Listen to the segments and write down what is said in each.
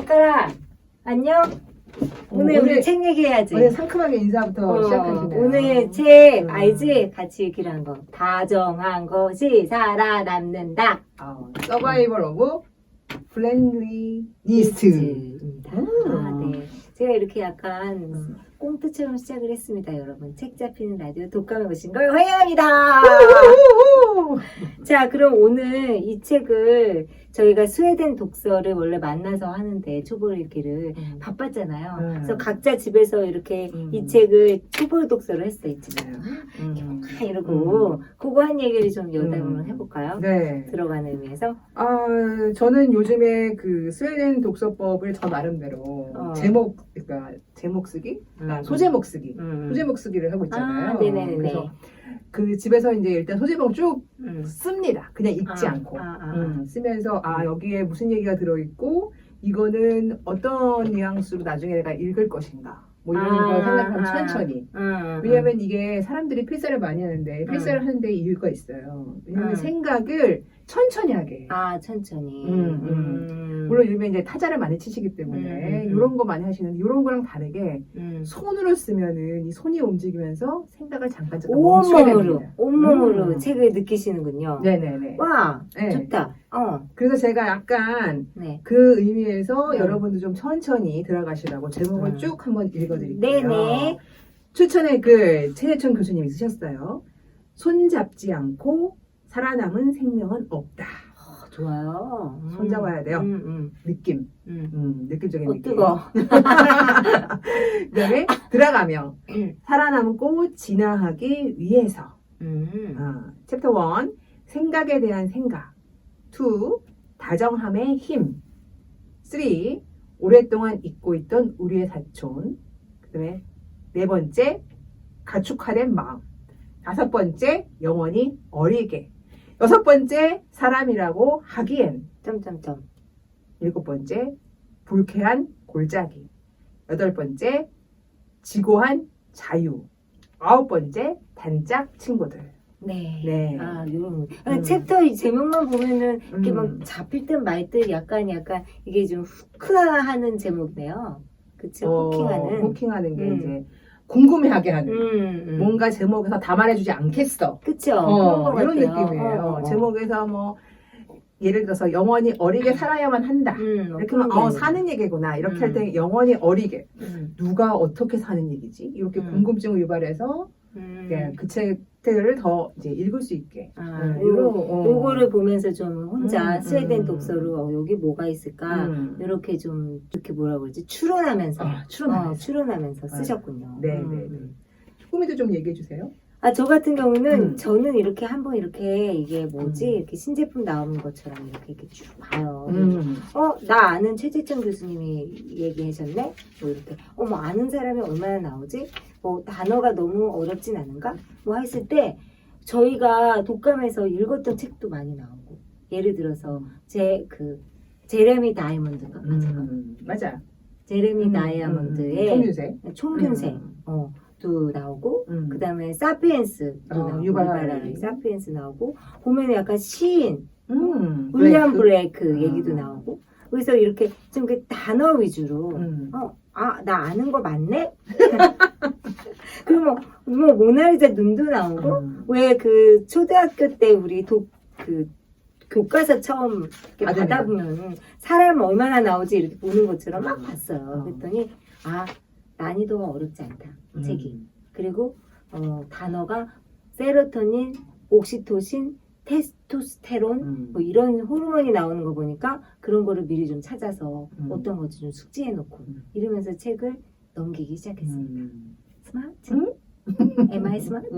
작가라, 안녕? 오늘 우리 책 얘기해야지. 오늘 상큼하게 인사부터 시작하시네요. 오늘 책 알지? 같이 얘기를 한 거. 다정한 것이 살아남는다. 서바이벌 오브 플랜리니스트입니다. 네. 제가 이렇게 약간 꽁트처럼 시작을 했습니다, 여러분. 책 잡히는 라디오 독감에 오신 걸 환영합니다. 자, 그럼 오늘 이 책을 저희가 스웨덴 독서를 원래 만나서 하는데 초보 읽기를 바빴잖아요. 그래서 각자 집에서 이렇게 이 책을 초보 독서를 했어요, 이 책을. 이러고 그거 한 얘기를 좀 여담 한번 해볼까요? 네. 들어가는 의미에서. 저는 요즘에 그 스웨덴 독서법을 저 나름대로 그러니까 제목 쓰기, 소제목 쓰기, 소제목 쓰기를 하고 있잖아요. 네네네. 그래서 그 집에서 이제 일단 소제목 쭉 씁니다. 그냥 읽지 않고 쓰면서 여기에 무슨 얘기가 들어있고 이거는 어떤 뉘앙스로 나중에 내가 읽을 것인가. 뭐 이런 걸 생각하면 천천히. 왜냐면 이게 사람들이 필사를 많이 하는데 필사를 하는 데 이유가 있어요. 왜냐면 생각을 천천히 하게. 천천히. 물론 요즘에 이제 타자를 많이 치시기 때문에 이런 거 많이 하시는데 이런 거랑 다르게 손으로 쓰면은 이 손이 움직이면서 생각을 잠깐 멈춰야 됩니다. 온몸으로 책을 느끼시는군요. 네네네. 와, 네. 좋다. 그래서 제가 약간 네. 그 의미에서 여러분도 좀 천천히 들어가시라고 제목을 쭉 한번 읽어드릴게요. 네네. 추천의 글 최재천 교수님이 쓰셨어요. 손잡지 않고 살아남은 생명은 없다. 좋아요. 손 잡아야 돼요. 느낌. 느낌적인 느낌. 뜨거. 그다음에 들어가며 살아남고 진화하기 위해서. 챕터 1 생각에 대한 생각. 2 다정함의 힘. 3 오랫동안 잊고 있던 우리의 사촌. 그다음에 4번째 가축화된 마음. 5번째 영원히 어리게. 6번째 사람이라고 하기엔. 7번째 불쾌한 골짜기. 8번째 지고한 자유. 9번째 단짝 친구들. 네. 요런 챕터 이 제목만 보면은 이렇게 막 잡힐 듯 말 듯 약간 이게 좀 후크하는 제목이네요. 그쵸? 호킹하는 게 이제 궁금해하게 하는 뭔가 제목에서 다 말해주지 않겠어. 그쵸? 이런 느낌이에요. 제목에서 뭐 예를 들어서 영원히 어리게 살아야만 한다. 이렇게 하면 사는 얘기구나. 이렇게 할 때 영원히 어리게 누가 어떻게 사는 얘기지? 이렇게 궁금증을 유발해서 그 책들을 더 이제 읽을 수 있게. 요거를 보면서 좀 혼자 스웨덴 독서로 여기 뭐가 있을까 이렇게 좀 이렇게 뭐라 그러지 추론하면서 추론하면서 쓰셨군요. 네네. 꾸미도 좀 얘기해 주세요. 저 같은 경우는 저는 이렇게 한번 이렇게 이게 뭐지 이렇게 신제품 나오는 것처럼 이렇게 쭉 봐요. 나 아는 최재천 교수님이 얘기하셨네. 뭐 이렇게 아는 사람이 얼마나 나오지? 뭐 단어가 너무 어렵진 않은가? 뭐 했을 때 저희가 독감에서 읽었던 책도 많이 나오고 예를 들어서 제레미 다이아몬드인가? 맞아. 제레미 다이아몬드의 총균세. 도 나오고 그 다음에 사피엔스 유발 사피엔스 나오고 보면 약간 시인 윌리엄 블레이크 얘기도 나오고 그래서 이렇게 좀 단어 위주로 나 아는 거 맞네? 그리고 뭐 모나리자 눈도 나오고 왜 그 초등학교 때 우리 교과서 처음 이렇게 받아보면 사람 얼마나 나오지 이렇게 보는 것처럼 막 봤어요. 그랬더니 난이도가 어렵지 않다. 책이. 그리고 단어가 세로토닌, 옥시토신, 테스토스테론 뭐 이런 호르몬이 나오는 거 보니까 그런 거를 미리 좀 찾아서 어떤 것도 좀 숙지해 놓고 이러면서 책을 넘기기 시작했습니다. 스마트? Am I smart?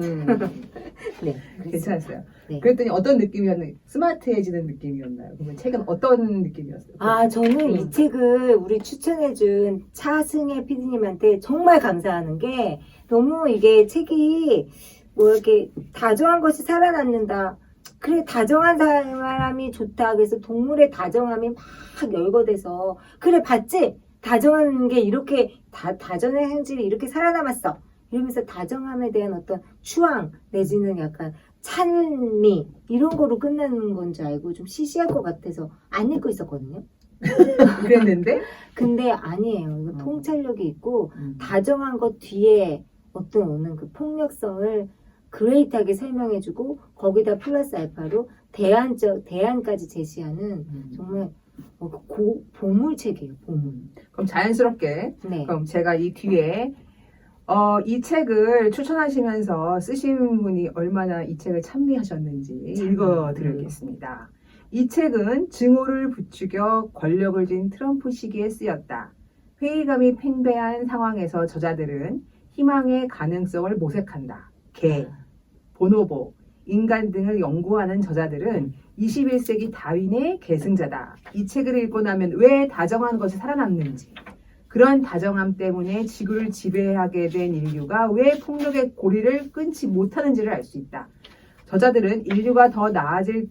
네, 괜찮았어요. 네. 그랬더니 어떤 느낌이었나요? 스마트해지는 느낌이었나요? 그러면 책은 어떤 느낌이었어요? 저는 이 책을 우리 추천해준 차승혜 PD님한테 정말 감사하는 게 너무 이게 책이 뭐 이렇게 다정한 것이 살아남는다. 그래 다정한 사람이 좋다. 그래서 동물의 다정함이 막 열거돼서 그래 봤지? 다정한 게 이렇게 다정한 행질이 이렇게 살아남았어. 이러면서 다정함에 대한 어떤 추앙 내지는 약간 찬미 이런 거로 끝나는 건 줄 알고 좀 시시할 것 같아서 안 읽고 있었거든요. 그랬는데 근데 아니에요. 이거 어. 통찰력이 있고 다정한 것 뒤에 어떤 오는 그 폭력성을 그레이트하게 설명해주고 거기다 플러스 알파로 대안까지 제시하는 정말 보물책이에요. 보물. 그럼 자연스럽게 네. 그럼 제가 이 뒤에 이 책을 추천하시면서 쓰신 분이 얼마나 이 책을 찬미하셨는지 읽어드리겠습니다. 이 책은 증오를 부추겨 권력을 쥔 트럼프 시기에 쓰였다. 회의감이 팽배한 상황에서 저자들은 희망의 가능성을 모색한다. 개, 보노보, 인간 등을 연구하는 저자들은 21세기 다윈의 계승자다. 이 책을 읽고 나면 왜 다정한 것이 살아남는지, 그런 다정함 때문에 지구를 지배하게 된 인류가 왜 폭력의 고리를 끊지 못하는지를 알 수 있다. 저자들은 인류가 더 나아질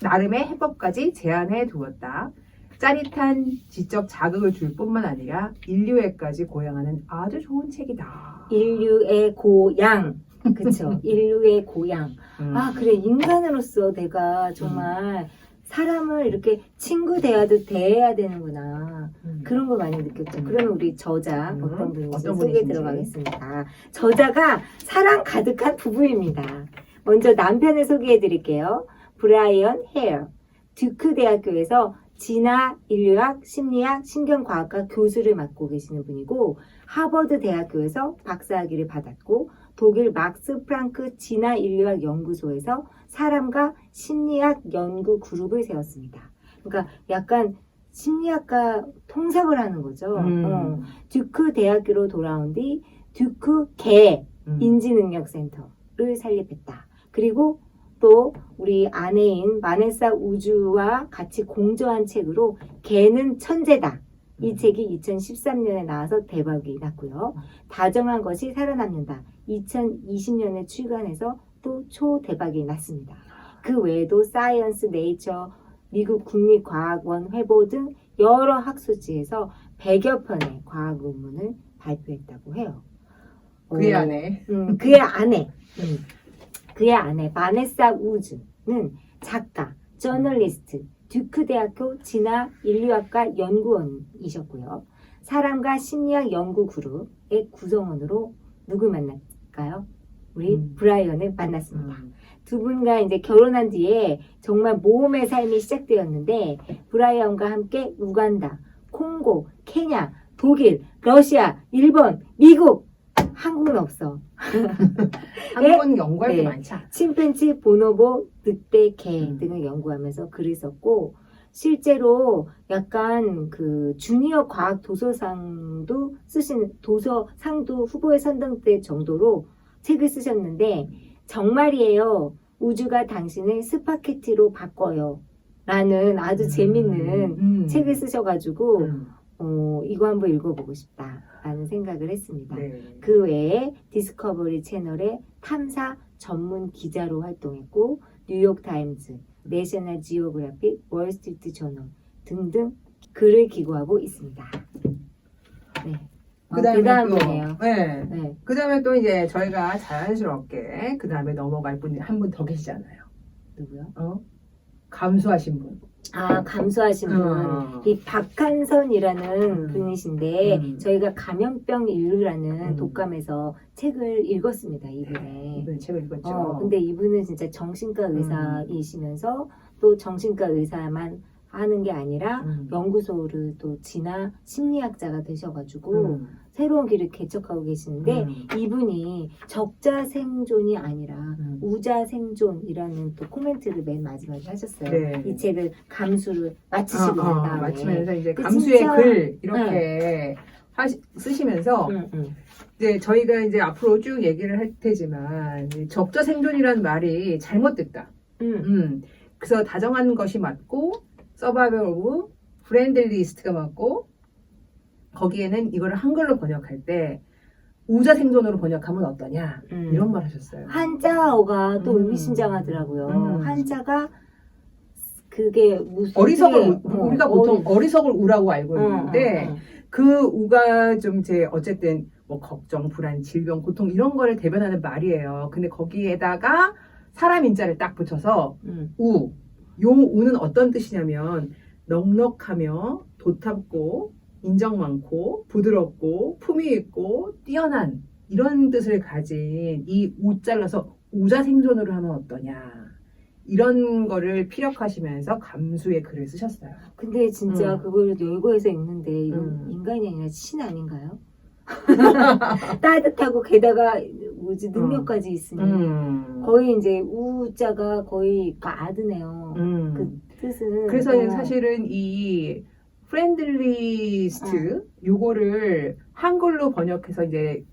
나름의 해법까지 제안해 두었다. 짜릿한 지적 자극을 줄 뿐만 아니라 인류애까지 고양하는 아주 좋은 책이다. 인류의 고양. 그쵸. 인류의 고양. 아, 그래. 인간으로서 내가 정말 사람을 이렇게 친구 대하듯 대해야 되는구나. 그런 걸 많이 느꼈죠. 그러면 우리 저자 어떤 분인지 소개 분이신지. 들어가겠습니다. 저자가 사랑 가득한 부부입니다. 먼저 남편을 소개해 드릴게요. 브라이언 헤어. 듀크 대학교에서 진화 인류학, 심리학, 신경과학과 교수를 맡고 계시는 분이고 하버드 대학교에서 박사학위를 받았고 독일 막스 프랑크 진화 인류학 연구소에서 사람과 심리학 연구 그룹을 세웠습니다. 그러니까 약간 심리학과 통삽을 하는 거죠. 듀크 대학교로 돌아온 뒤 듀크 개 인지능력센터를 설립했다. 그리고 또 우리 아내인 마네사 우주와 같이 공저한 책으로 개는 천재다. 이 책이 2013년에 나와서 대박이 났고요. 다정한 것이 살아남는다. 2020년에 출간해서 또 초대박이 났습니다. 그 외에도 사이언스, 네이처, 미국 국립과학원 회보 등 여러 학술지에서 100여 편의 과학 논문을 발표했다고 해요. 그의 아내. 그의 아내 마네사 우즈는 작가, 저널리스트, 듀크 대학교 진화 인류학과 연구원이셨고요. 사람과 심리학 연구 그룹의 구성원으로 누구 만났을까요? 우리 브라이언을 만났습니다. 두 분과 이제 결혼한 뒤에 정말 모험의 삶이 시작되었는데 브라이언과 함께 우간다, 콩고, 케냐, 독일, 러시아, 일본, 미국, 한국은 없어. 한국은 연구할 게 네. 많지 않아. 침팬지, 보노보, 늑대, 개 등을 연구하면서 글을 썼고 실제로 약간 그 주니어 과학 도서상도 쓰신 도서상도 후보에 선정될 정도로 책을 쓰셨는데 정말이에요. 우주가 당신을 스파게티로 바꿔요. 라는 아주 재밌는 책을 쓰셔가지고 이거 한번 읽어보고 싶다라는 생각을 했습니다. 네. 그 외에 디스커버리 채널의 탐사 전문 기자로 활동했고 뉴욕타임즈, 내셔널 지오그래픽, 월스트리트 저널 등등 글을 기고하고 있습니다. 네. 그다음이에요. 네. 네. 그다음에 또 이제 저희가 자연스럽게 그다음에 넘어갈 분이 한 분 더 계시잖아요. 누구요? 감수하신 분. 아, 감수하신 분. 이 박한선이라는 분이신데 저희가 감염병 인류라는 독감에서 책을 읽었습니다. 이분의. 이분 책을 읽었죠. 근데 이분은 진짜 정신과 의사이시면서 또 정신과 의사만 하는 게 아니라 연구소를 또 진화 심리학자가 되셔가지고 새로운 길을 개척하고 계시는데 이분이 적자 생존이 아니라 우자 생존이라는 또 코멘트를 맨 마지막에 하셨어요. 네. 이 책을 감수를 마치시고 난 다음에 마치면서 이제 그 감수의 진짜- 글 이렇게 쓰시면서 이제 저희가 이제 앞으로 쭉 얘기를 할 테지만 이 적자 생존이라는 말이 잘못됐다. 그래서 다정한 것이 맞고 서바이벌 오브 프렌들리스트가 맞고 거기에는 이거를 한글로 번역할 때 우자 생존으로 번역하면 어떠냐 이런 말 하셨어요. 한자어가 또 의미심장하더라고요. 한자가 그게 무슨 어리석을 되게, 우리가 보통 어리석을 우라고 알고 있는데 그 우가 좀 제 어쨌든 뭐 걱정, 불안, 질병, 고통 이런 거를 대변하는 말이에요. 근데 거기에다가 사람 인자를 딱 붙여서 우. 요 우는 어떤 뜻이냐면 넉넉하며 도탑고 인정 많고 부드럽고 품위 있고 뛰어난 이런 뜻을 가진 이 우 잘라서 우자 생존으로 하면 어떠냐 이런 거를 피력하시면서 감수의 글을 쓰셨어요. 근데 진짜 그걸 열거해서 읽는데 이건 인간이 아니라 신 아닌가요? 따뜻하고 게다가 뭐지 능력까지 있으니 거의 이제 우자가 거의 아드네요. 그 뜻은 그래서 사실은 이 프렌들리스트 요거를 한글로 번역해서 이제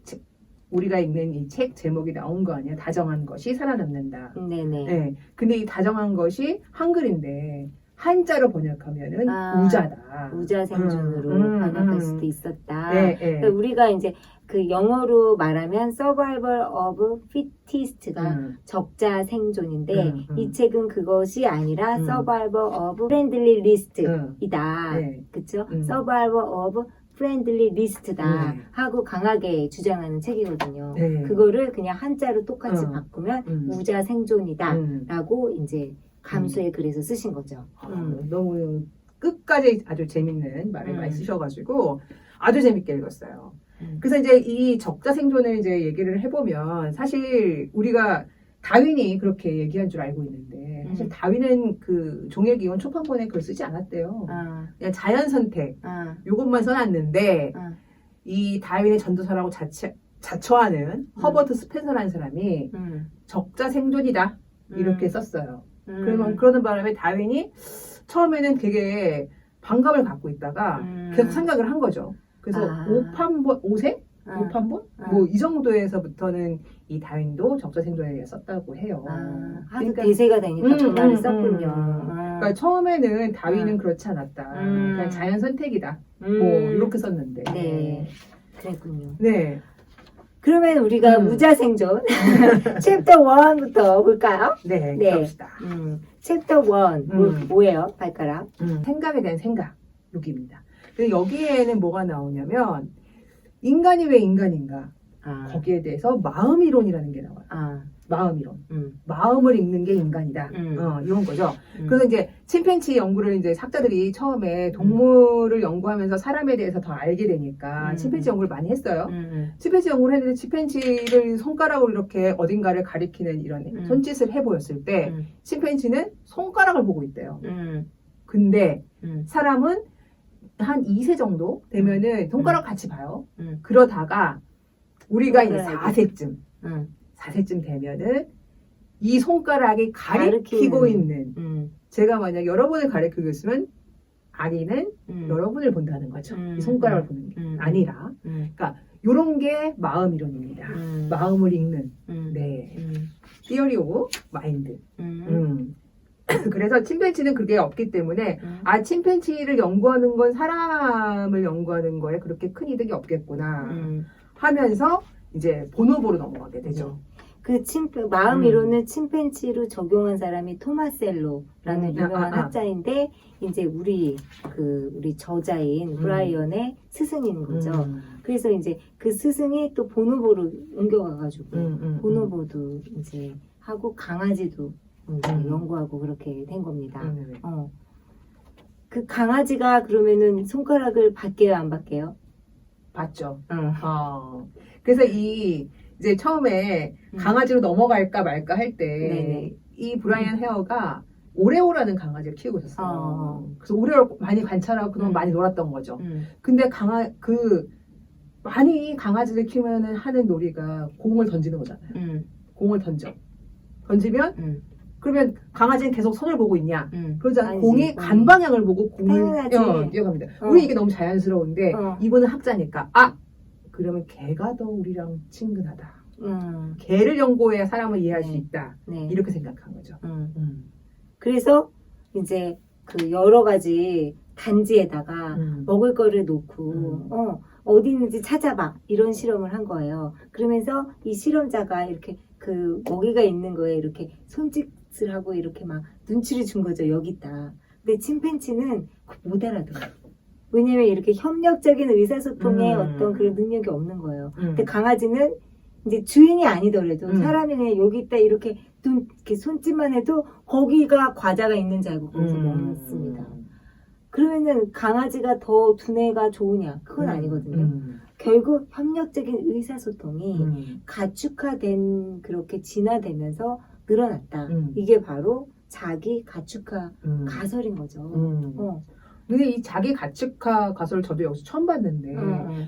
우리가 읽는 이 책 제목이 나온 거 아니야? 다정한 것이 살아남는다. 네네. 네. 근데 이 다정한 것이 한글인데 한자로 번역하면은 우자다. 우자 생존으로 번역할 수도 있었다. 네, 네. 그러니까 우리가 이제 그 영어로 말하면 survival of fittest가 적자 생존인데 이 책은 그것이 아니라 survival of friendly list이다. 네. 그쵸? survival of friendly list다 하고 강하게 주장하는 책이거든요. 네. 그거를 그냥 한자로 똑같이 바꾸면 우자 생존이다 라고 이제 감수의 글에서 쓰신 거죠. 너무 끝까지 아주 재밌는 말을 많이 쓰셔가지고 아주 재밌게 읽었어요. 그래서 이제 이 적자 생존을 이제 얘기를 해보면 사실 우리가 다윈이 그렇게 얘기한 줄 알고 있는데 사실 다윈은 그 종의 기원 초판본에 글 쓰지 않았대요. 그냥 자연 선택 요것만 써놨는데 이 다윈의 전도서라고 자처하는 허버트 스펜서라는 사람이 적자 생존이다 이렇게 썼어요. 그러는 바람에 다윈이 처음에는 되게 반감을 갖고 있다가 계속 생각을 한 거죠. 그래서 5세? 5판본? 뭐 이 정도에서부터는 이 다윈도 적자 생존에 대해 썼다고 해요. 그러니까 대세가 되니까 그 말을 썼군요. 그러니까 처음에는 다윈은 그렇지 않았다. 그냥 자연 선택이다. 뭐 이렇게 썼는데. 네, 그랬군요. 네. 그러면 우리가 우자 생존 챕터 1부터 볼까요? 네, 네. 그럽시다. 챕터 1 뭐예요? 발가락. 생각에 대한 생각 여기입니다. 그래서 여기에는 뭐가 나오냐면 인간이 왜 인간인가? 거기에 대해서 마음이론이라는 게 나와요. 마음이론. 마음을 읽는 게 인간이다. 이런 거죠. 그래서 이제 침팬지 연구를 이제 학자들이 처음에 동물을 연구하면서 사람에 대해서 더 알게 되니까 침팬지 연구를 많이 했어요. 침팬지 연구를 했는데 침팬지를 손가락으로 이렇게 어딘가를 가리키는 이런 손짓을 해보였을 때 침팬지는 손가락을 보고 있대요. 근데 사람은 한 2세 정도 되면은 손가락 같이 봐요. 그러다가 우리가 이제 4세쯤 4세쯤 되면은 이 손가락이 가리키고 있는 제가 만약 여러분을 가리키고 있으면 아니는 여러분을 본다는 거죠. 이 손가락을 보는 게 아니라 그러니까 요런 게 마음이론입니다. 마음을 읽는 네 Theory of Mind. 그래서 침팬지는 그게 없기 때문에 침팬지를 연구하는 건 사람을 연구하는 거에 그렇게 큰 이득이 없겠구나 하면서 이제 보노보로 넘어가게 되죠. 그 마음 이론을 침팬지로 적용한 사람이 토마셀로라는 유명한 학자인데 이제 우리 저자인 브라이언의 스승인 거죠. 그래서 이제 그 스승이 또 보노보로 옮겨가가지고 보노보도 이제 하고 강아지도 연구하고 그렇게 된 겁니다. 그 강아지가 그러면은 손가락을 받게요, 안 받게요? 받죠. 그래서 이제 처음에 강아지로 넘어갈까 말까 할 때 이 브라이언 헤어가 오레오라는 강아지를 키우고 있었어요. 그래서 오레오를 많이 관찰하고 그동안 많이 놀았던 거죠. 근데 많이 강아지를 키우면 하는 놀이가 공을 던지는 거잖아요. 공을 던지면 그러면 강아지는 계속 손을 보고 있냐? 그러지 않고 공이 간 방향을 보고 공을 뛰어갑니다. 우리 이게 너무 자연스러운데 이분은 학자니까 그러면 개가 더 우리랑 친근하다. 개를 연구해야 사람을 이해할 수 있다. 이렇게 생각한 거죠. 그래서 이제 그 여러 가지 단지에다가 먹을 거를 놓고 어디 있는지 찾아봐 이런 실험을 한 거예요. 그러면서 이 실험자가 이렇게 그 먹이가 있는 거에 이렇게 손짓을 하고 이렇게 막 눈치를 준 거죠. 여기 있다. 근데 침팬지는 못 알아들어요. 왜냐면 이렇게 협력적인 의사소통에 어떤 그런 능력이 없는 거예요. 근데 강아지는 이제 주인이 아니더라도 사람이 그냥 여기 있다 이렇게 손짓만 해도 거기가 과자가 있는지 알고 거기서 먹습니다. 그러면은 강아지가 더 두뇌가 좋으냐? 그건 아니거든요. 결국 협력적인 의사소통이 가축화된 그렇게 진화되면서 늘어났다. 이게 바로 자기 가축화 가설인 거죠. 근데 이 자기 가축화 가설을 저도 여기서 처음 봤는데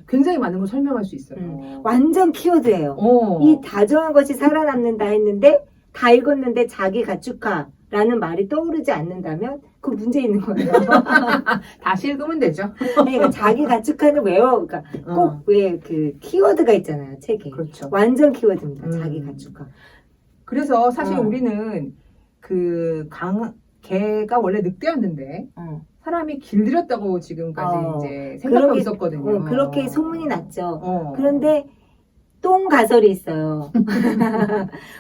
굉장히 많은 걸 설명할 수 있어요. 완전 키워드예요. 이 다정한 것이 살아남는다 했는데 다 읽었는데 자기 가축화라는 말이 떠오르지 않는다면 그 문제 있는 거예요. 다시 읽으면 되죠. 그러니까 자기 가축화는 외워. 그러니까 꼭 왜 그 키워드가 있잖아요, 책에. 그렇죠. 완전 키워드입니다. 자기 가축화. 그래서 사실 우리는 개가 원래 늑대였는데 사람이 길들였다고 지금까지 이제 생각하고 있었거든요. 그렇게 소문이 났죠. 그런데 똥 가설이 있어요.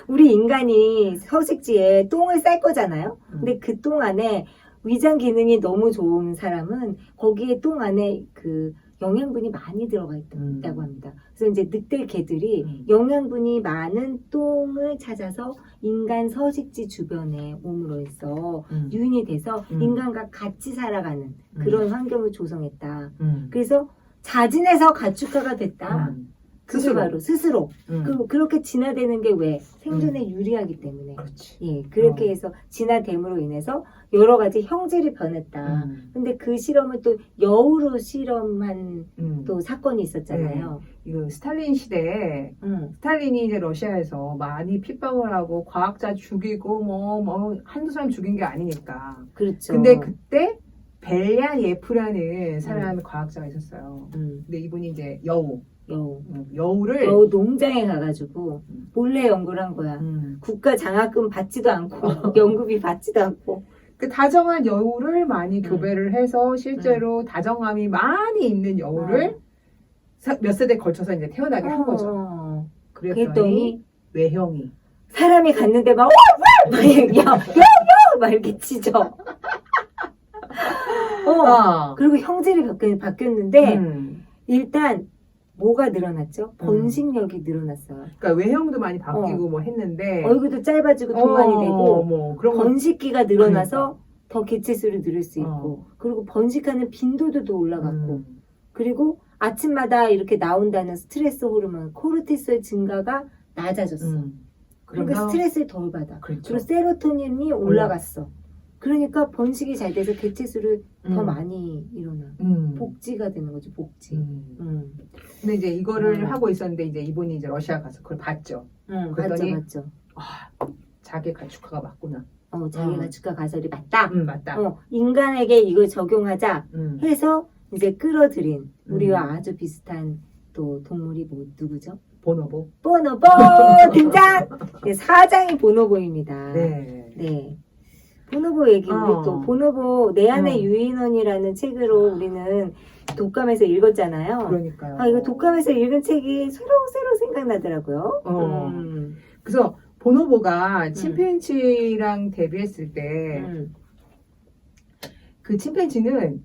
우리 인간이 서식지에 똥을 쌀 거잖아요. 근데 그 똥 안에 위장 기능이 너무 좋은 사람은 거기에 똥 안에 그 영양분이 많이 들어가 있다고 합니다. 그래서 이제 늑대 개들이 영양분이 많은 똥을 찾아서 인간 서식지 주변에 오므로써 유인이 돼서 인간과 같이 살아가는 그런 환경을 조성했다. 그래서 자진해서 가축화가 됐다. 그게 바로 스스로. 그렇게 진화되는 게 왜? 생존에 유리하기 때문에. 그렇지. 예, 그렇게 해서 진화됨으로 인해서 여러 가지 형질이 변했다. 근데 그 실험을 또 여우로 실험한 또 사건이 있었잖아요. 이거 스탈린 시대에 스탈린이 이제 러시아에서 많이 핍박을 하고 과학자 죽이고 뭐 한두 사람 죽인 게 아니니까. 그렇죠. 근데 그때 벨야예프라는 사람의 과학자가 있었어요. 근데 이분이 이제 여우를 여우 농장에 가가지고 몰래 연구를 한 거야. 국가 장학금 받지도 않고 연구비 받지도 않고. 그 다정한 여우를 많이 교배를 해서 실제로 다정함이 많이 있는 여우를 몇 세대 걸쳐서 이제 태어나게 한 거죠. 그랬더니 외형이 사람이 갔는데 막 막 이렇게 치죠. 그리고 형질이 바뀌었는데 일단 뭐가 늘어났죠? 번식력이 늘어났어요. 그러니까 외형도 많이 바뀌고 뭐 했는데 얼굴도 짧아지고 동안이 되고 뭐 그런 번식기가 늘어나서 더 개체수를 늘릴 수 있고 그리고 번식하는 빈도도 더 올라갔고 그리고 아침마다 이렇게 나온다는 스트레스 호르몬 코르티솔 증가가 낮아졌어. 그러니까 스트레스를 덜 받아. 그렇죠. 그리고 세로토닌이 올라갔어. 그러니까 번식이 잘 돼서 개체수를 더 많이 일어나. 복지가 되는 거죠, 복지. 근데 이제 이거를 하고 있었는데 이제 이분이 이제 러시아 가서 그걸 봤죠. 그랬더니 맞죠. 자기 가축화가 맞구나. 자기 가축화 가설이 맞다. 맞다. 인간에게 이걸 적용하자 해서 이제 끌어들인 우리와 아주 비슷한 또 동물이 누구죠? 보노보. 보노보 등장. 사장이 보노보입니다. 네. 보노보 얘기 우리 또 보노보 내 안의 유인원이라는 책으로 우리는 독감에서 읽었잖아요. 그러니까요. 이거 독감에서 읽은 책이 새로 생각나더라고요. 그래서 보노보가 침팬지랑 데뷔했을 때 그 침팬지는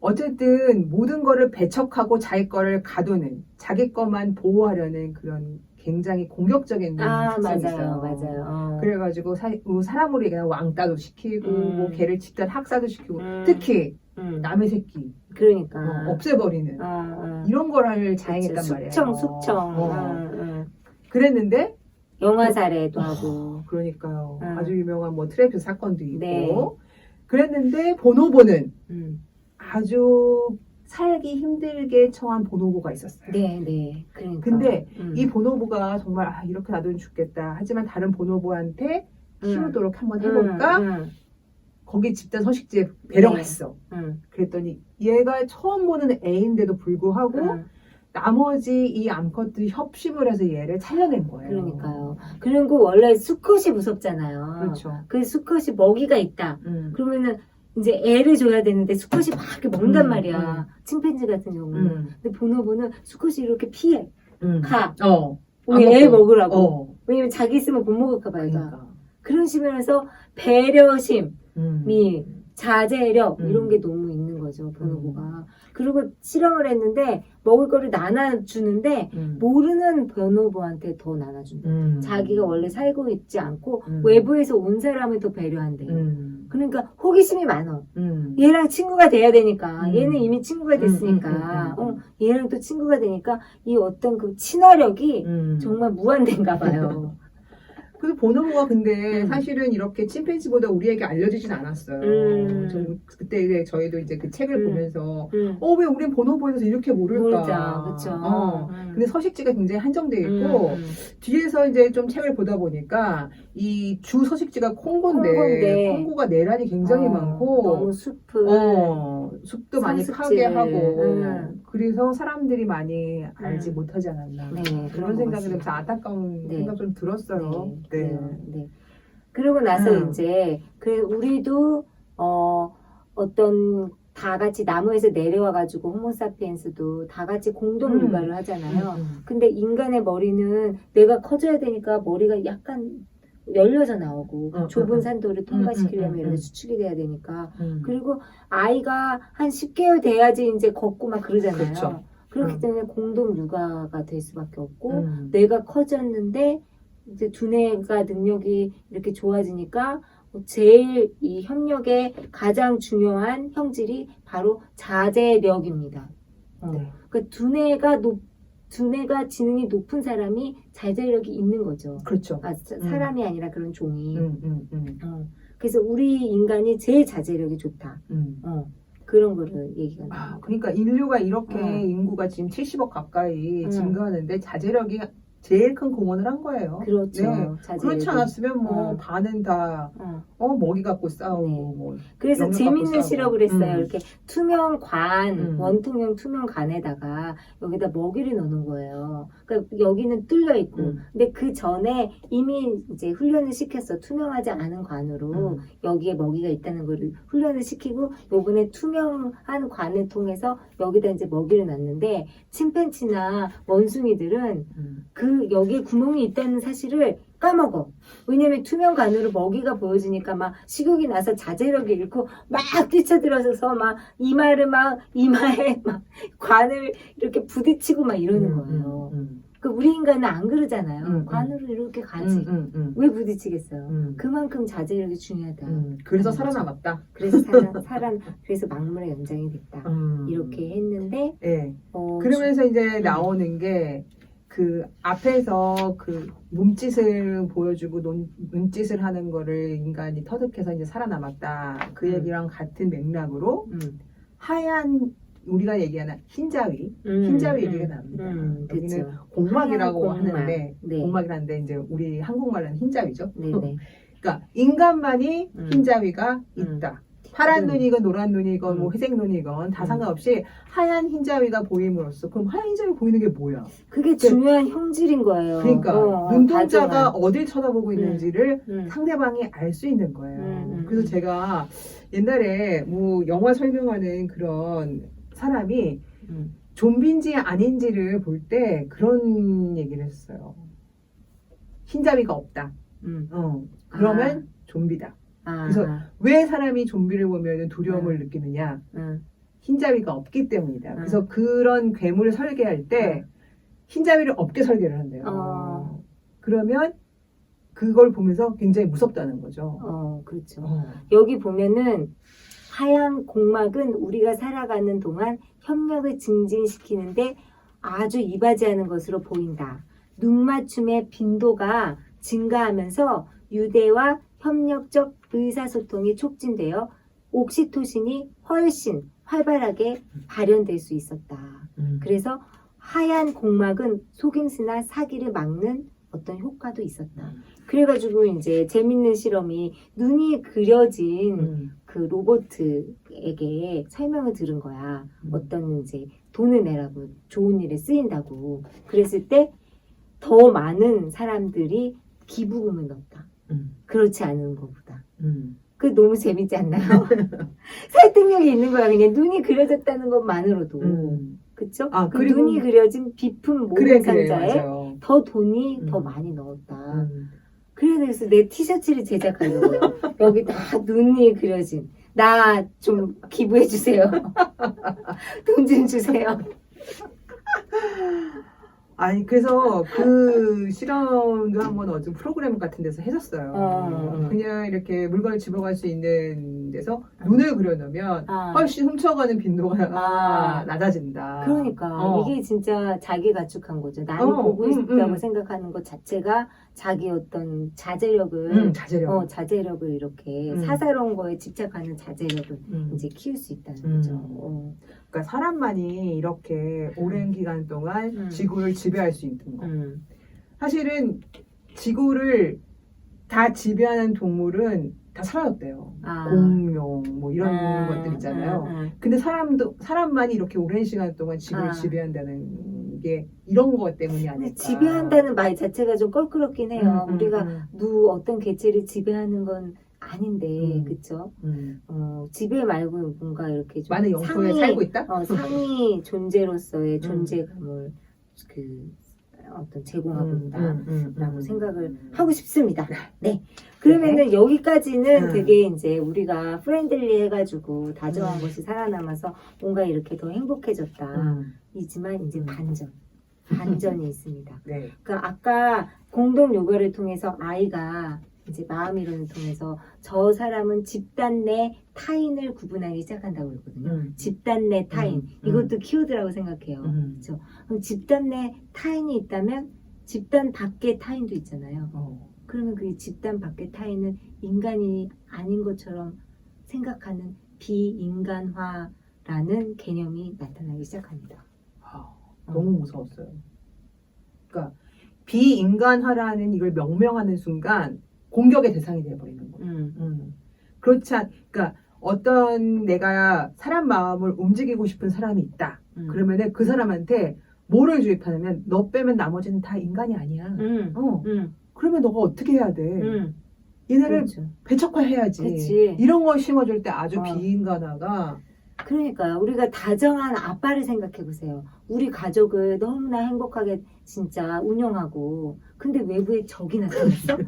어쨌든 모든 거를 배척하고 자기 거를 가두는 자기 거만 보호하려는 그런 굉장히 공격적인 특성이 있어요. 맞아요. 그래가지고 사람으로 그냥 왕따도 시키고 뭐 걔를 집단 학살도 시키고 특히 남의 새끼 그러니까 없애버리는 이런 거를 자행했단 말이에요. 숙청. 그랬는데 영화 살해도 하고. 그러니까요. 아주 유명한 뭐 트래픽 사건도 있고 그랬는데 보노보는 아주 살기 힘들게 처한 보노보가 있었어요. 네. 그러니까. 근데 이 보노보가 정말 이렇게 놔두면 죽겠다. 하지만 다른 보노보한테 키우도록 한번 해볼까? 거기 집단 서식지에 배령했어. 그랬더니 얘가 처음 보는 애인데도 불구하고 나머지 이 암컷들이 협심을 해서 얘를 살려낸 거예요. 그러니까요. 그리고 원래 수컷이 무섭잖아요. 그렇죠. 그 수컷이 먹이가 있다. 그러면은 이제 애를 줘야 되는데 수컷이 막 이렇게 먹는단 말이야. 침팬지 같은 경우는. 근데 보노보는 수컷이 이렇게 피해. 가. 우리 애 먹으라고. 왜냐면 자기 있으면 못 먹을까 봐 얘가. 그런 식으로 해서 배려심이 자제력 이런 게 너무 있는 거죠, 변호부가. 그리고 실험을 했는데 먹을 거를 나눠주는데 모르는 변호부한테 더 나눠준다. 자기가 원래 살고 있지 않고 외부에서 온 사람을 더 배려한대요. 그러니까 호기심이 많아. 얘랑 친구가 돼야 되니까 얘는 이미 친구가 됐으니까 얘랑 또 친구가 되니까 이 어떤 그 친화력이 정말 무한대인가 봐요. 그 보노보가 근데 사실은 이렇게 침팬지보다 우리에게 알려지진 않았어요. 그때 이제 저희도 이제 그 책을 보면서 왜 우린 보노보에서 이렇게 모를까. 그렇죠. 근데 서식지가 굉장히 한정되어 있고 뒤에서 이제 좀 책을 보다 보니까 이 주 서식지가 콩고인데 콩고가 내란이 굉장히 많고 너무 숲도 많이 파괴하고 그래서 사람들이 많이 알지 못하지 않았나. 그런 생각이 들면서 안타까운 생각 좀 들었어요. 네. 그러고 나서 이제 우리도 어떤 다 같이 나무에서 내려와가지고 호모사피엔스도 다 같이 공동 육아를 하잖아요. 근데 인간의 머리는 내가 커져야 되니까 머리가 약간 열려서 나오고 좁은 산도를 통과시키려면 이렇게 수축이 돼야 되니까 그리고 아이가 한 10개월 돼야지 이제 걷고 막 그러잖아요. 그렇죠. 그렇기 때문에 공동 육아가 될 수밖에 없고 내가 커졌는데 이제 두뇌가 능력이 이렇게 좋아지니까 제일 이 협력의 가장 중요한 형질이 바로 자제력입니다. 그러니까 두뇌가 지능이 높은 사람이 자제력이 있는 거죠. 그렇죠. 사람이 아니라 그런 종이. 그래서 우리 인간이 제일 자제력이 좋다. 그런 거를 얘기가 나요. 그러니까 인류가 이렇게 인구가 지금 70억 가까이 증가하는데 자제력이 제일 큰 공헌을 한 거예요. 그렇죠. 그렇지 않았으면 뭐 반은 다 먹이 갖고 싸우고 뭐 그래서 재밌는 실험을 했어요. 이렇게 투명 관, 원통형 투명 관에다가 여기다 먹이를 넣는 거예요. 그러니까 여기는 뚫려 있고, 근데 그 전에 이미 이제 훈련을 시켰어. 투명하지 않은 관으로 여기에 먹이가 있다는 거를 훈련을 시키고, 요번에 투명한 관을 통해서 여기다 이제 먹이를 놨는데, 침팬지나 원숭이들은 여기에 구멍이 있다는 사실을 까먹어. 왜냐면 투명 관으로 먹이가 보여지니까 막 식욕이 나서 자제력이 잃고 막 뛰쳐들어서서 막 이마에 막 관을 이렇게 부딪히고 막 이러는 거예요. 그 우리 인간은 안 그러잖아요. 관으로 이렇게 가지. 왜 부딪히겠어요? 그만큼 자제력이 중요하다. 그래서 살아남았다. 그래서 그래서 막물의 연장이 됐다. 이렇게 했는데, 그러면서 이제 나오는 게 그 앞에서 그 몸짓을 보여주고 눈짓을 하는 거를 인간이 터득해서 이제 살아남았다. 그 얘기랑 같은 맥락으로 하얀 우리가 얘기하는 흰자위 얘기가 나옵니다. 여기는 그쵸. 공막이라고 하는데 공막이라는데 이제 우리 한국말로는 흰자위죠. 그러니까 인간만이 흰자위가 있다. 파란 눈이건 노란 눈이건 뭐 회색 눈이건 다 상관없이 하얀 흰자위가 보임으로써 그럼 하얀 흰자위 보이는 게 뭐야? 그게 중요한 형질인 거예요. 그러니까 눈동자가 어딜 쳐다보고 있는지를 상대방이 알 수 있는 거예요. 그래서 제가 옛날에 뭐 영화 설명하는 그런 사람이 좀비인지 아닌지를 볼 때 그런 얘기를 했어요. 흰자위가 없다. 그러면 좀비다. 그래서 왜 사람이 좀비를 보면 두려움을 느끼느냐? 흰자위가 없기 때문이다. 그래서 그런 괴물을 설계할 때 흰자위를 없게 설계를 한대요. 그러면 그걸 보면서 굉장히 무섭다는 거죠. 그렇죠. 여기 보면은 하얀 공막은 우리가 살아가는 동안 협력을 증진시키는데 아주 이바지하는 것으로 보인다. 눈맞춤의 빈도가 증가하면서 유대와 협력적 의사소통이 촉진되어 옥시토신이 훨씬 활발하게 발현될 수 있었다. 그래서 하얀 공막은 속임수나 사기를 막는 어떤 효과도 있었다. 그래가지고 이제 재밌는 실험이 눈이 그려진 그 로봇에게 설명을 들은 거야. 어떤 이제 돈을 내라고 좋은 일에 쓰인다고. 그랬을 때 더 많은 사람들이 기부금을 넣었다. 그렇지 않은 것보다. 그 너무 재밌지 않나요? 설득력이 있는 거야. 그냥 눈이 그려졌다는 것만으로도. 그쵸? 그 눈이 그려진 비품 모든 상자에 더 돈이 더 많이 넣었다. 그래서 내 티셔츠를 제작하려고요. 여기 다 눈이 그려진 나 좀 기부해 주세요. 돈 좀 주세요. 아니 그래서 그 실험도 한번 어떤 프로그램 같은 데서 해줬어요. 그냥 이렇게 물건을 집어갈 수 있는 데서 눈을 그려놓으면 훨씬 훔쳐가는 빈도가 낮아진다. 그러니까 이게 진짜 자기 가축한 거죠. 나를 보고 있다고 생각하는 것 자체가 자기 어떤 자제력을 자제력을 이렇게 사사로운 거에 집착하는 자제력을 이제 키울 수 있다는 거죠. 그러니까 사람만이 이렇게 오랜 기간 동안 지구를 지배할 수 있는 거. 사실은 지구를 다 지배하는 동물은 다 사라졌대요. 공룡 뭐 이런 것들 있잖아요. 근데 사람만이 이렇게 오랜 시간 동안 지구를 지배한다는 게 이런 것 때문이 아닐까. 지배한다는 말 자체가 좀 껄끄럽긴 해요. 우리가 어떤 개체를 지배하는 건 아닌데, 그쵸? 지배 말고 뭔가 이렇게 좀 많은 영토에 살고 있다? 상위 존재로서의 존재감을 어떤 제공하고 있다라고 생각을 하고 싶습니다. 네. 그러면은 여기까지는 되게 이제 우리가 프렌들리 해가지고 다정한 것이 살아남아서 뭔가 이렇게 더 행복해졌다. 이지만 이제 반전이 있습니다. 네. 그러니까 아까 공동 요가를 통해서 아이가 이제 마음이론을 통해서 저 사람은 집단 내 타인을 구분하기 시작한다고 그러거든요. 집단 내 타인. 이것도 키워드라고 생각해요. 그렇죠? 그럼 집단 내 타인이 있다면 집단 밖의 타인도 있잖아요. 그러면 그 집단 밖의 타인은 인간이 아닌 것처럼 생각하는 비인간화라는 개념이 나타나기 시작합니다. 너무 무서웠어요. 그러니까 비인간화라는 이걸 명명하는 순간 공격의 대상이 되어버리는 거예요. 그러니까 어떤 내가 사람 마음을 움직이고 싶은 사람이 있다. 그러면은 그 사람한테 뭐를 주입하냐면 너 빼면 나머지는 다 인간이 아니야. 그러면 너가 어떻게 해야 돼? 얘네를 그렇죠. 배척화해야지. 그치. 이런 걸 심어줄 때 아주 비인간화가. 그러니까요. 우리가 다정한 아빠를 생각해 보세요. 우리 가족을 너무나 행복하게 진짜 운영하고 근데 외부에 적이 나타났어?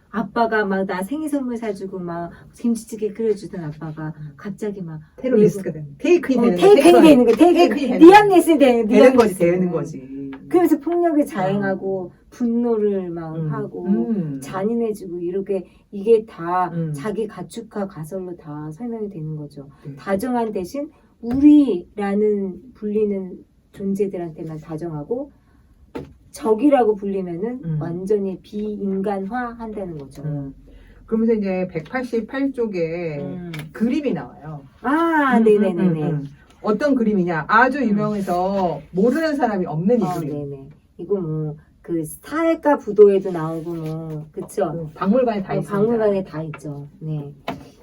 아빠가 막 나 생일 선물 사주고 막 김치찌개 끓여주던 아빠가 갑자기 막 테러리스트가 되는 테이크인 되는 테이크인 니암네스 되는 거지. 그래서 폭력에 자행하고 분노를 막 하고 잔인해지고 이렇게 이게 다 자기 가축화 가설로 다 설명이 되는 거죠. 다정한 대신 우리라는 불리는 존재들한테만 다정하고 적이라고 불리면은 완전히 비인간화 한다는 거죠. 그러면서 이제 188쪽에 그림이 나와요. 네네네네. 어떤 그림이냐? 아주 유명해서 모르는 사람이 없는 이 그림. 네네. 이거 뭐 그 사회과 부도에도 나오고 뭐 그쵸? 박물관에 다 있습니다. 박물관에 다 있죠. 네.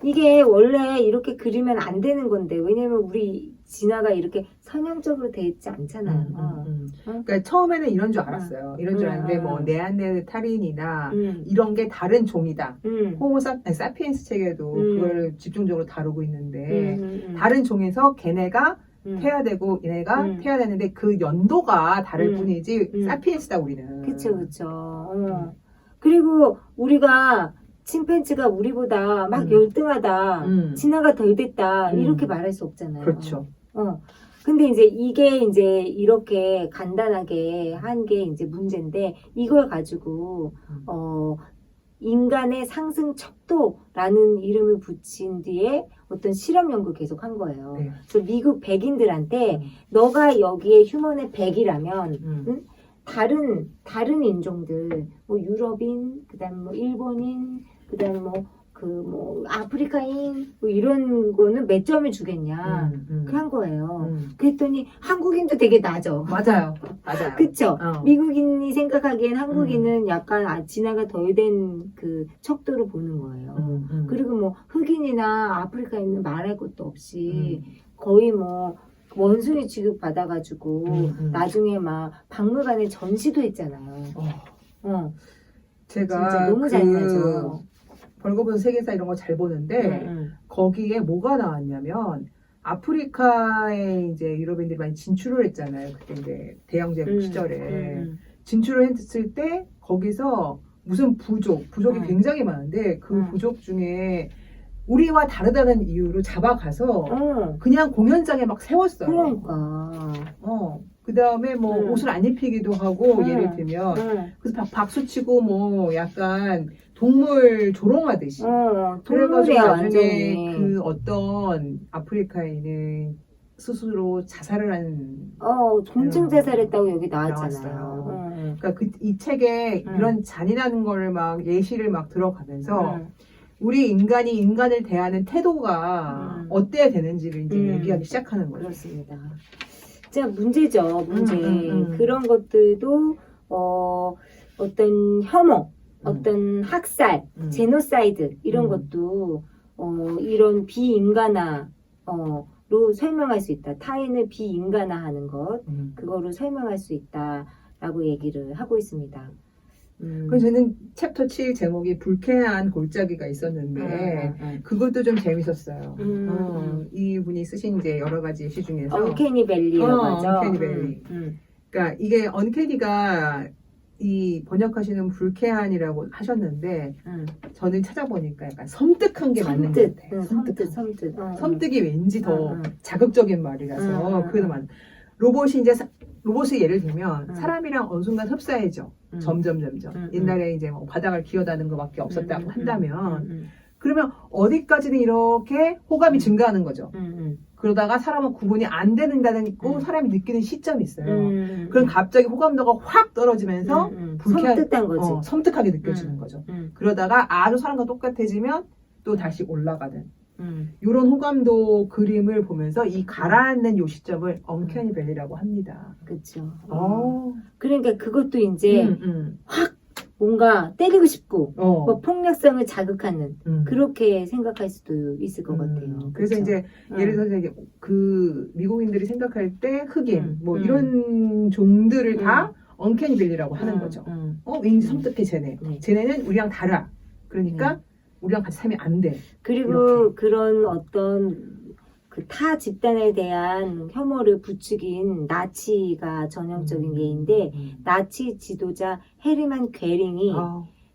이게 원래 이렇게 그리면 안 되는 건데 왜냐면 우리 진화가 이렇게 선형적으로 돼 있지 않잖아요. 그러니까 처음에는 이런 줄 알았어요. 이런 줄 알았는데 뭐 네안데르탈인이나 이런 게 다른 종이다. 사피엔스 책에도 그걸 집중적으로 다루고 있는데 다른 종에서 걔네가 태아되고 얘네가 태아되는데 그 연도가 다를 뿐이지 사피엔스다 우리는. 그쵸. 그리고 우리가 침팬지가 우리보다 막 열등하다, 진화가 덜 됐다 이렇게 말할 수 없잖아요. 그렇죠. 근데 이제 이게 이제 이렇게 간단하게 한 게 이제 문제인데 이걸 가지고 인간의 상승 척도라는 이름을 붙인 뒤에 어떤 실험 연구를 계속 한 거예요. 네. 그래서 미국 백인들한테 너가 여기에 휴먼의 100이라면 다른 인종들 뭐 유럽인 그다음 뭐 일본인 그다음 뭐 아프리카인 뭐 이런 거는 몇 점을 주겠냐 그런 거예요. 그랬더니 한국인도 되게 낮아. 맞아요. 그쵸? 미국인이 생각하기엔 한국인은 약간 진화가 덜 된 그 척도로 보는 거예요. 그리고 뭐 흑인이나 아프리카인은 말할 것도 없이 거의 뭐 원숭이 취급 받아가지고 나중에 막 박물관에 전시도 했잖아요. 제가 진짜 너무 잔인하죠. 벌거벗은 세계사 이런 거 잘 보는데 거기에 뭐가 나왔냐면 아프리카에 이제 유럽인들이 많이 진출을 했잖아요. 그때 이제 대영제국 시절에 진출을 했을 때 거기서 무슨 부족이 굉장히 많은데 그 부족 중에 우리와 다르다는 이유로 잡아가서 그냥 공연장에 막 세웠어요. 그러니까. 그 다음에 뭐 옷을 안 입히기도 하고 예를 들면 그래서 박수 치고 뭐 약간 동물 조롱하듯이 그래가지고 동물이야 나중에 완전히. 그 어떤 아프리카인은 스스로 자살을 한 동층 자살했다고 여기 나왔어요. 나왔잖아요. 그러니까 이 책에 이런 잔인한 거를 막 예시를 막 들어가면서 우리 인간이 인간을 대하는 태도가 어때야 되는지를 이제 얘기하기 시작하는 거죠. 그렇습니다. 진짜 문제죠, 문제. 그런 것들도 어떤 혐오, 어떤 학살, 제노사이드 이런 것도 이런 비인간화로 설명할 수 있다. 타인을 비인간화하는 것, 그거로 설명할 수 있다라고 얘기를 하고 있습니다. 그래서 저는 챕터 7 제목이 불쾌한 골짜기가 있었는데 그것도 좀 재밌었어요. 이분이 쓰신 이제 여러 가지 시 중에서 언캐니 밸리라고 하죠. 언캐니 밸리. 그러니까 이게 언캐니가 이 번역하시는 불쾌한이라고 하셨는데 저는 찾아보니까 약간 섬뜩한 게 맞는 것 같아요. 섬뜩. 섬뜩이 왠지 더 자극적인 말이라서 그래도 로봇이 이제 로봇을 예를 들면 사람이랑 어느 순간 흡사해져. 점점. 옛날에 이제 뭐 바닥을 기어다는 것밖에 없었다고 한다면 그러면 어디까지는 이렇게 호감이 증가하는 거죠. 그러다가 사람은 구분이 안 된다는 거 사람이 느끼는 시점이 있어요. 그럼 갑자기 호감도가 확 떨어지면서 섬뜩한 거지. 섬뜩하게 느껴지는 거죠. 그러다가 아주 사람과 똑같아지면 또 다시 올라가는 이런 호감도 그림을 보면서 이 가라앉는 요 시점을 언캐니 밸리라고 합니다. 그렇죠. 그러니까 그것도 이제 음. 확 뭔가 때리고 싶고 어. 뭐 폭력성을 자극하는 그렇게 생각할 수도 있을 것 같아요. 그래서 그쵸? 이제 예를 들어서 이제 그 미국인들이 생각할 때 흑인 뭐 이런 종들을 다 언캐니 밸리라고 하는 거죠. 왠지 섬뜩해 쟤네. 쟤네는 우리랑 달라. 그러니까 우리랑 같이 살면 안 돼. 그리고 이렇게. 그런 어떤 그 타 집단에 대한 혐오를 부추긴 나치가 전형적인 예인데 나치 지도자 헤르만 괴링이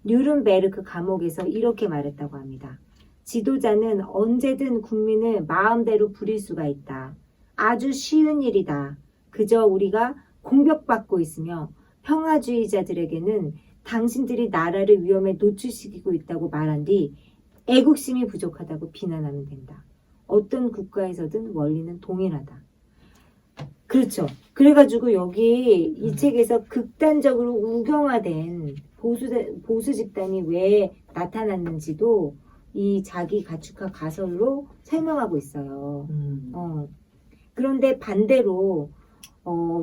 뉘른베르크 감옥에서 이렇게 말했다고 합니다. 지도자는 언제든 국민을 마음대로 부릴 수가 있다. 아주 쉬운 일이다. 그저 우리가 공격받고 있으며 평화주의자들에게는 당신들이 나라를 위험에 노출시키고 있다고 말한 뒤 애국심이 부족하다고 비난하면 된다. 어떤 국가에서든 원리는 동일하다. 그렇죠. 그래가지고 여기 이 책에서 극단적으로 우경화된 보수 집단이 왜 나타났는지도 이 자기 가축화 가설로 설명하고 있어요. 그런데 반대로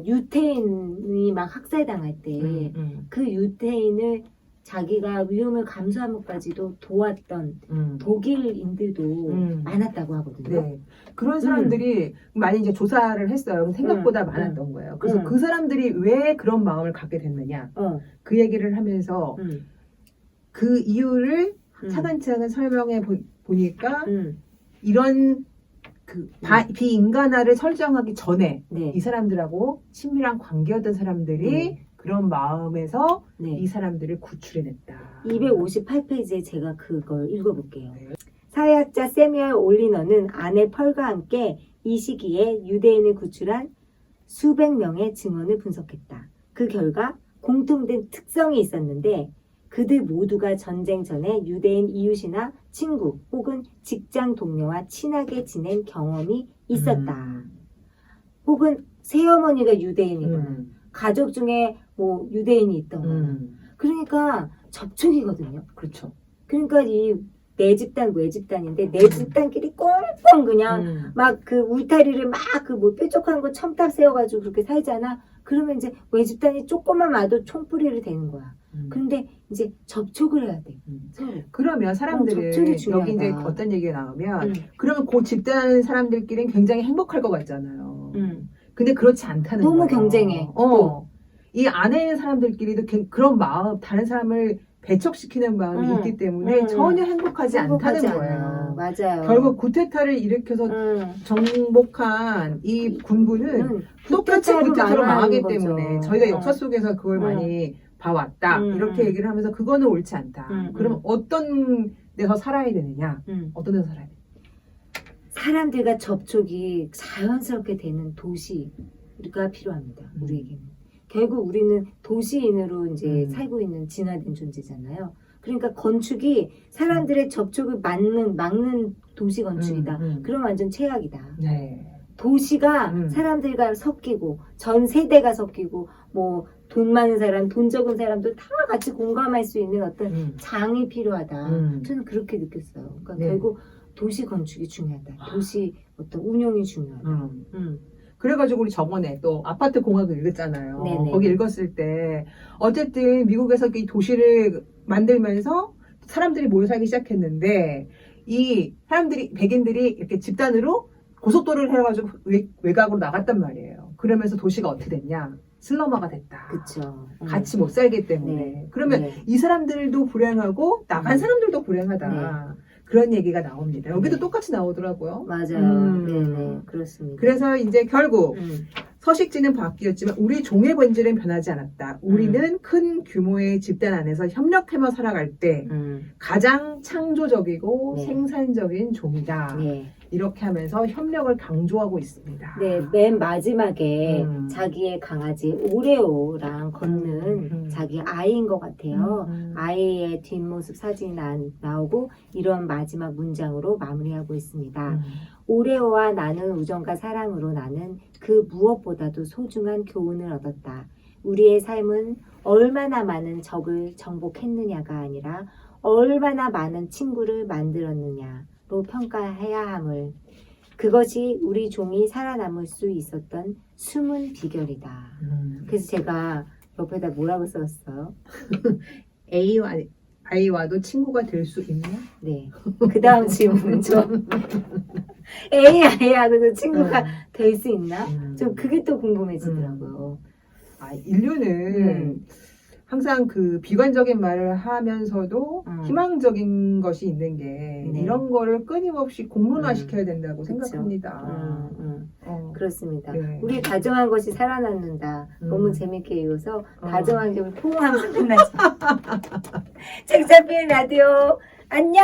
유태인이 막 학살당할 때 그 유태인을 자기가 위험을 감수하면까지도 도왔던 독일인들도 많았다고 하거든요. 네. 그런 사람들이 많이 이제 조사를 했어요. 생각보다 많았던 거예요. 그래서 그 사람들이 왜 그런 마음을 갖게 됐느냐. 그 얘기를 하면서 그 이유를 차근차근 설명해 보니까 이런 그 비인간화를 설정하기 전에 이 사람들하고 친밀한 관계였던 사람들이 그런 마음에서 이 사람들을 구출해냈다. 258페이지에 제가 그걸 읽어볼게요. 사회학자 세뮤얼 올리너는 아내 펄과 함께 이 시기에 유대인을 구출한 수백 명의 증언을 분석했다. 그 결과 공통된 특성이 있었는데 그들 모두가 전쟁 전에 유대인 이웃이나 친구 혹은 직장 동료와 친하게 지낸 경험이 있었다. 혹은 새어머니가 유대인이거나 가족 중에 뭐 유대인이 있던 그러니까 접촉이거든요. 그렇죠. 그러니까 이 내 집단 외 집단인데 내 집단끼리 꽁꽁 그냥 막 그 울타리를 막 그 뭐 뾰족한 거 첨탑 세워가지고 그렇게 살잖아. 그러면 이제 외 집단이 조금만 와도 총뿌리를 대는 거야. 그런데 이제 접촉을 해야 돼. 서로. 그러면 사람들은 여기 이제 어떤 얘기가 나오면 그러면 그 집단 사람들끼리는 굉장히 행복할 것 같잖아요. 근데 그렇지 않다는 거예요. 너무 경쟁해. 이 안에 있는 사람들끼리도 그런 마음, 다른 사람을 배척시키는 마음이 있기 때문에 전혀 행복하지 않다는 거예요. 맞아요. 결국 구테타를 일으켜서 정복한 이 군부는 똑같이 구테타로 망하기 때문에 저희가 역사 속에서 그걸 많이 봐왔다. 이렇게 얘기를 하면서 그거는 옳지 않다. 그러면 어떤 데서 살아야 되느냐? 어떤 데서 살아야 돼? 사람들과 접촉이 자연스럽게 되는 도시가 필요합니다. 우리에게는. 결국 우리는 도시인으로 이제 살고 있는 진화된 존재잖아요. 그러니까 건축이 사람들의 접촉을 막는 도시 건축이다. 그럼 완전 최악이다. 네. 도시가 사람들과 섞이고 전 세대가 섞이고 뭐 돈 많은 사람, 돈 적은 사람도 다 같이 공감할 수 있는 어떤 장이 필요하다. 저는 그렇게 느꼈어요. 그러니까 네. 결국 도시 건축이 중요하다. 도시 어떤 운영이 중요하다. 그래가지고 우리 저번에 또 아파트 공학을 읽었잖아요. 네네. 거기 읽었을 때 어쨌든 미국에서 이 도시를 만들면서 사람들이 모여 살기 시작했는데 이 사람들이 백인들이 이렇게 집단으로 고속도로를 해가지고 외곽으로 나갔단 말이에요. 그러면서 도시가 어떻게 됐냐? 슬럼화가 됐다. 그렇죠. 같이 못 살기 때문에. 네. 그러면 네. 이 사람들도 불행하고 나간 사람들도 불행하다. 그런 얘기가 나옵니다. 여기도 똑같이 나오더라고요. 맞아요. 네네. 그렇습니다. 그래서 이제 결국 서식지는 바뀌었지만 우리 종의 본질은 변하지 않았다. 우리는 큰 규모의 집단 안에서 협력하며 살아갈 때 가장 창조적이고 네. 생산적인 종이다. 네. 이렇게 하면서 협력을 강조하고 있습니다. 네, 맨 마지막에 음. 자기의 강아지 오레오랑 걷는 자기 아이인 것 같아요. 아이의 뒷모습 사진이 나오고 이런 마지막 문장으로 마무리하고 있습니다. 오레오와 나눈 우정과 사랑으로 나는 그 무엇보다도 소중한 교훈을 얻었다. 우리의 삶은 얼마나 많은 적을 정복했느냐가 아니라 얼마나 많은 친구를 만들었느냐로 평가해야 함을. 그것이 우리 종이 살아남을 수 있었던 숨은 비결이다. 그래서 제가 옆에다 뭐라고 썼어요? 아이와도 친구가 될 수 있냐? 네. 그 다음 질문은 좀 AI하고도 친구가 될 수 있나? 좀 그게 또 궁금해지더라고요. 인류는 항상 그 비관적인 말을 하면서도 희망적인 것이 있는 게 네. 이런 거를 끊임없이 공론화시켜야 된다고 생각합니다. 그렇습니다. 네. 우리 다정한 것이 살아남는다. 너무 재밌게 읽어서 어. 다정한 게 포옹하면서 끝나죠. 책잡이의 라디오 안녕.